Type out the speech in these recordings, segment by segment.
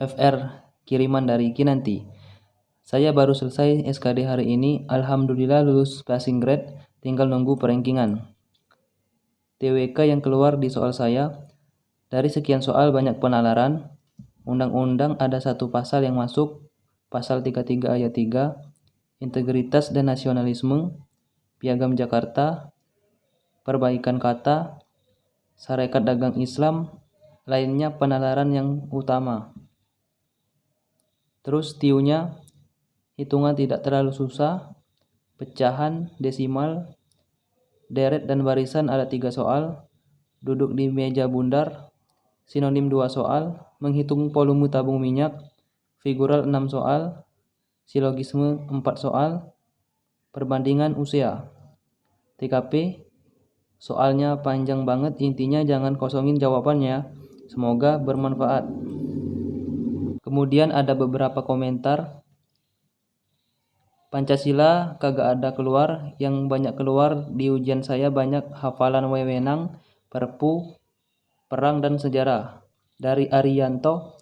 FR kiriman dari Kinanti. Saya baru selesai SKD hari ini, alhamdulillah lulus passing grade, tinggal nunggu perankingan. TWK yang keluar di soal saya, dari sekian soal banyak penalaran. Undang-undang ada satu pasal yang masuk, pasal 33 ayat 3, integritas dan nasionalisme, Piagam Jakarta, perbaikan kata, Sarekat Dagang Islam, lainnya penalaran yang utama. Terus tiunya, hitungan tidak terlalu susah, pecahan, desimal, deret dan barisan ada 3 soal, duduk di meja bundar, sinonim 2 soal, menghitung volume tabung minyak, figural 6 soal, silogisme 4 soal, perbandingan usia. TKP, soalnya panjang banget, intinya jangan kosongin jawabannya, semoga bermanfaat. Kemudian ada beberapa komentar. Pancasila kagak ada keluar, yang banyak keluar di ujian saya banyak hafalan wewenang, perpu, perang dan sejarah. Dari Arianto,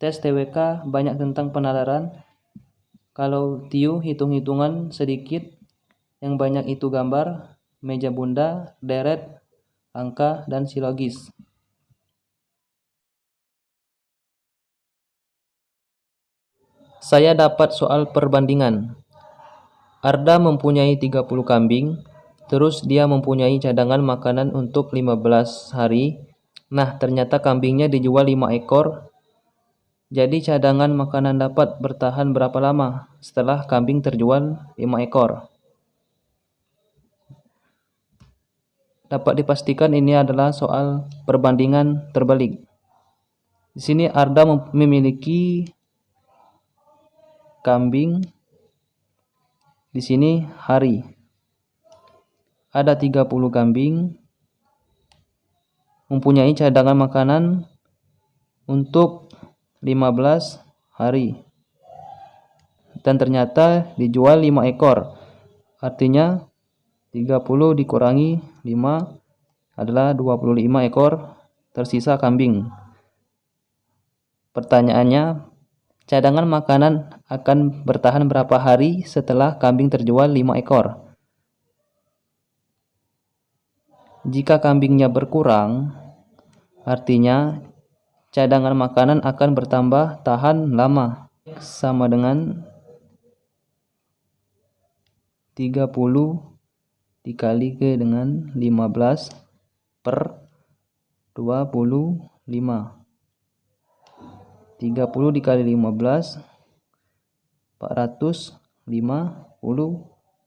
tes TWK banyak tentang penalaran. Kalau tiu hitung-hitungan sedikit, yang banyak itu gambar, meja bunda, deret, angka, dan silogis. Saya dapat soal perbandingan. Arda mempunyai 30 kambing, terus dia mempunyai cadangan makanan untuk 15 hari. Nah, ternyata kambingnya dijual 5 ekor. Jadi cadangan makanan dapat bertahan berapa lama setelah kambing terjual 5 ekor? Dapat dipastikan ini adalah soal perbandingan terbalik. Di sini Arda memiliki kambing, di sini hari. Ada 30 kambing, mempunyai cadangan makanan untuk 15 hari. Dan ternyata dijual 5 ekor. Artinya 30 dikurangi 5 adalah 25 ekor tersisa kambing. Pertanyaannya, cadangan makanan akan bertahan berapa hari setelah kambing terjual 5 ekor? Jika kambingnya berkurang, artinya cadangan makanan akan bertambah tahan lama. Sama dengan 30 dikali dengan 15 per 25. 30 dikali 15, 450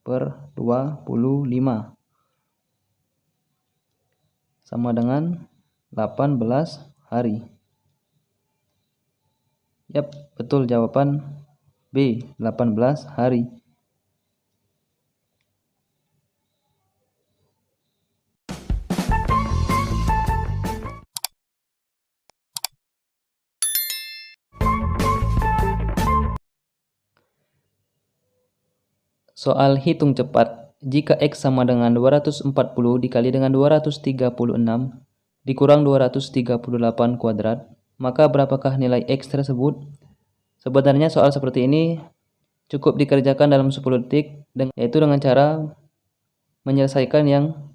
per 25. Sama dengan 18 hari. Yap, betul jawaban B, 18 hari. Soal hitung cepat. Jika X sama dengan 240 dikali dengan 236 dikurang 238 kuadrat, maka berapakah nilai X tersebut? Sebenarnya soal seperti ini cukup dikerjakan dalam 10 detik, yaitu dengan cara menyelesaikan yang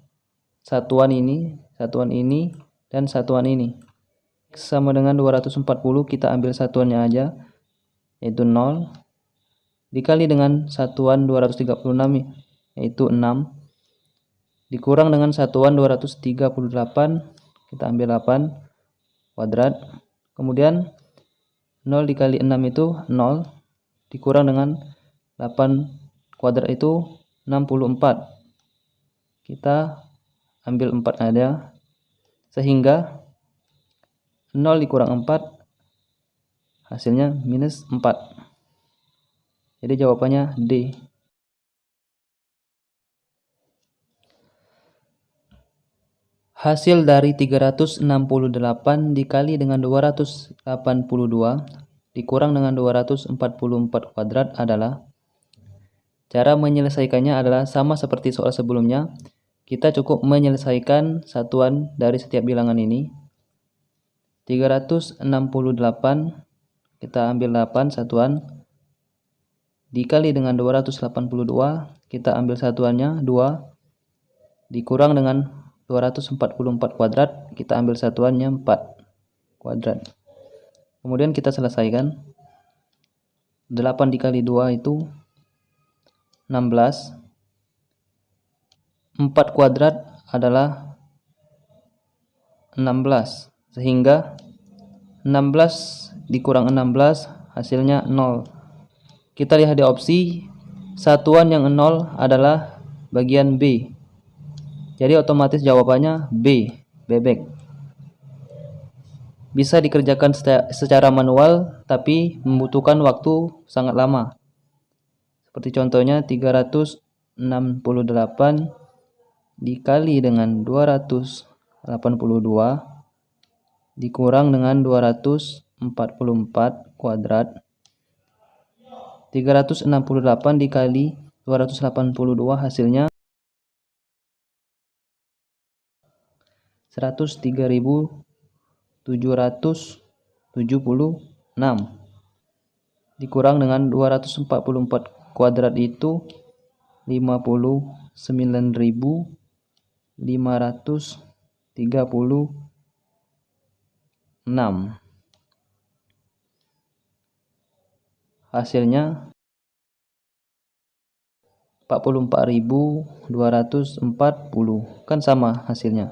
satuan ini, dan satuan ini. X sama dengan 240, kita ambil satuannya aja, yaitu 0. Dikali dengan satuan 236 yaitu 6, dikurang dengan satuan 238, kita ambil 8 kuadrat. Kemudian 0 dikali 6 itu 0, dikurang dengan 8 kuadrat itu 64, kita ambil 4 aja, sehingga 0 dikurang 4 hasilnya minus 4. Jadi jawabannya D. Hasil dari 368 dikali dengan 282 dikurang dengan 244 kuadrat adalah, cara menyelesaikannya adalah sama seperti soal sebelumnya. Kita cukup menyelesaikan satuan dari setiap bilangan ini. 368 kita ambil 8 satuan, dikali dengan 282, kita ambil satuannya 2, dikurang dengan 244 kuadrat, kita ambil satuannya 4 kuadrat. Kemudian kita selesaikan. 8 dikali 2 itu 16. 4 kuadrat adalah 16, sehingga 16 dikurang 16 hasilnya 0. Kita lihat di opsi, satuan yang 0 adalah bagian B. Jadi otomatis jawabannya B, bebek. Bisa dikerjakan secara manual, tapi membutuhkan waktu sangat lama. Seperti contohnya 368 dikali dengan 282 dikurang dengan 244 kuadrat. 368 dikali 282 hasilnya 103.776 dikurang dengan 244 kuadrat itu 59.536. Hasilnya 44.240, kan sama hasilnya.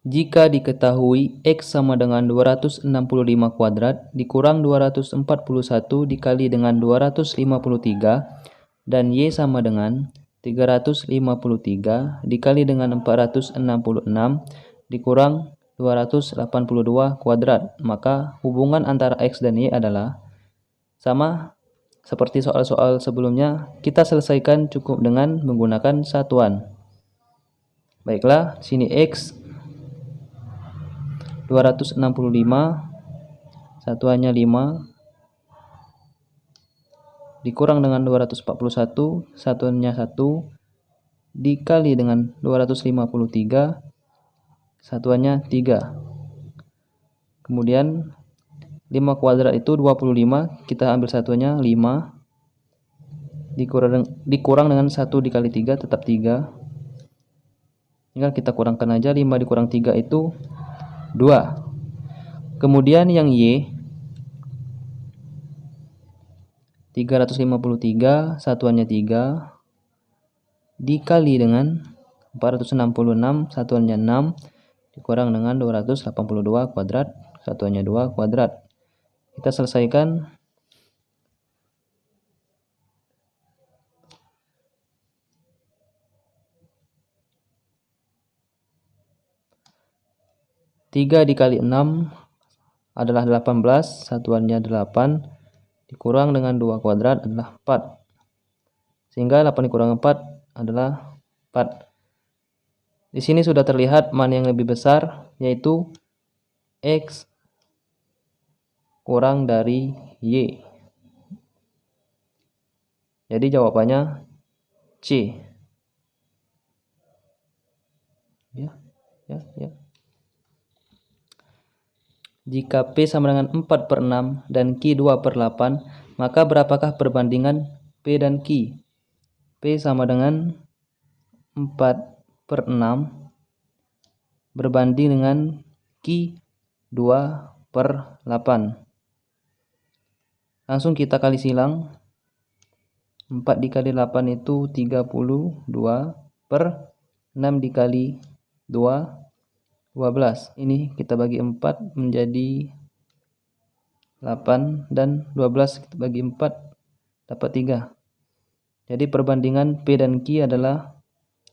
Jika diketahui X sama dengan 265 kuadrat dikurang 241 dikali dengan 253 dan Y sama dengan 353 dikali dengan 466 dikurang 282 kuadrat, maka hubungan antara X dan Y adalah sama seperti soal-soal sebelumnya. Kita selesaikan cukup dengan menggunakan satuan. Baiklah, sini X 265, satuannya 5, dikurang dengan 241, satuannya 1, dikali dengan 253, satuannya 3. Kemudian 5 kuadrat itu 25, kita ambil satuannya 5, dikurang dengan 1 dikali 3 tetap 3. Tinggal kita kurangkan aja, 5 dikurang 3 itu 2. Kemudian yang Y 353, satuannya 3, dikali dengan 466, satuannya 6, dikurang dengan 282 kuadrat, satuannya 2 kuadrat. Kita selesaikan. Tiga dikali 6 adalah 18, satuannya 8, dikurang dengan 2 kuadrat adalah 4. Sehingga 8 dikurang 4 adalah 4. Di sini sudah terlihat mana yang lebih besar, yaitu X kurang dari Y. Jadi jawabannya C. Ya. Jika P sama dengan 4/6 dan Q 2/8, maka berapakah perbandingan P dan Q? P sama dengan 4/6 berbanding dengan Q 2/8. Langsung kita kali silang. 4 dikali 8 itu 32, per 6 dikali 2 12. Ini kita bagi 4 menjadi 8, dan 12 kita bagi 4 dapat 3. Jadi perbandingan P dan Q adalah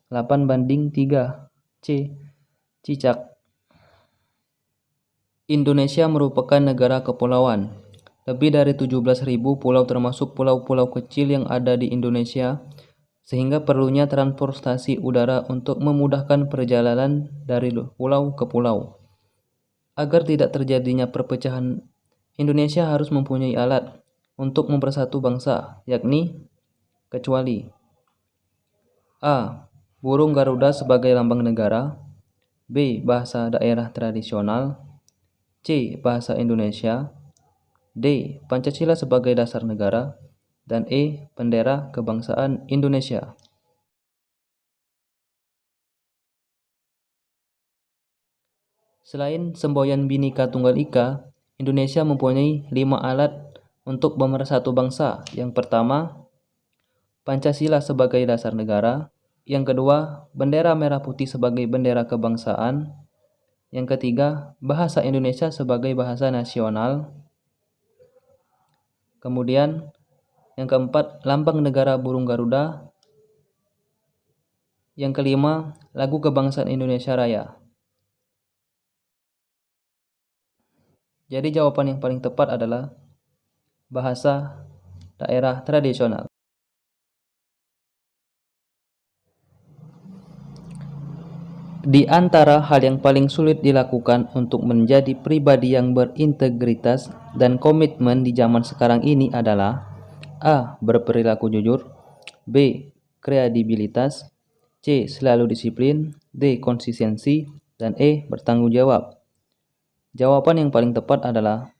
8/3. C. Cicak. Indonesia merupakan negara kepulauan. Lebih dari 17.000 pulau termasuk pulau-pulau kecil yang ada di Indonesia, sehingga perlunya transportasi udara untuk memudahkan perjalanan dari pulau ke pulau. Agar tidak terjadinya perpecahan, Indonesia harus mempunyai alat untuk mempersatu bangsa, yakni kecuali A. Burung Garuda sebagai lambang negara. B. Bahasa daerah tradisional. C. Bahasa Indonesia. D. Pancasila sebagai dasar negara. Dan E. Bendera kebangsaan Indonesia. Selain semboyan Bhinneka Tunggal Ika, Indonesia mempunyai 5 alat untuk pemersatu bangsa. Yang pertama, Pancasila sebagai dasar negara. Yang kedua, bendera merah putih sebagai bendera kebangsaan. Yang ketiga, bahasa Indonesia sebagai bahasa nasional. Kemudian, yang keempat, lambang negara burung Garuda. Yang kelima, lagu kebangsaan Indonesia Raya. Jadi jawaban yang paling tepat adalah bahasa daerah tradisional. Di antara hal yang paling sulit dilakukan untuk menjadi pribadi yang berintegritas dan komitmen di zaman sekarang ini adalah A. Berperilaku jujur. B. Kredibilitas. C. Selalu disiplin. D. Konsistensi. Dan E. Bertanggung jawab. Jawaban yang paling tepat adalah